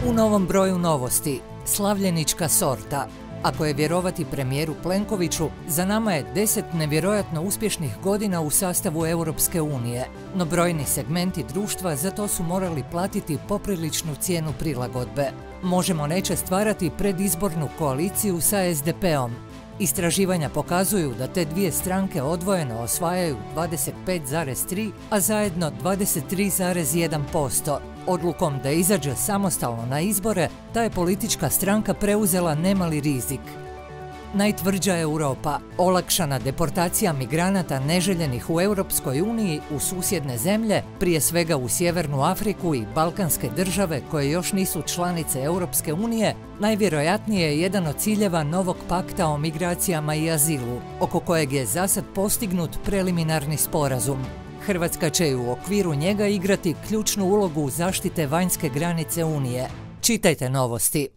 U novom broju novosti, slavljenička sorta. Ako je vjerovati premijeru Plenkoviću, za nama je 10 nevjerojatno uspješnih godina u sastavu Europske unije, no brojni segmenti društva za to su morali platiti popriličnu cijenu prilagodbe. Možemo neće stvarati predizbornu koaliciju sa SDP-om. Istraživanja pokazuju da te dvije stranke odvojeno osvajaju 25,3, a zajedno 23,1%. Odlukom da izađe samostalno na izbore, ta je politička stranka preuzela nemali rizik. Najtvrđa Europa, olakšana deportacija migranata neželjenih u Europskoj uniji u susjedne zemlje, prije svega u Sjevernu Afriku i balkanske države koje još nisu članice Europske unije, najvjerojatnije je jedan od ciljeva novog pakta o migracijama i azilu, oko kojeg je zasad postignut preliminarni sporazum. Hrvatska će i u okviru njega igrati ključnu ulogu zaštite vanjske granice Unije. Čitajte novosti.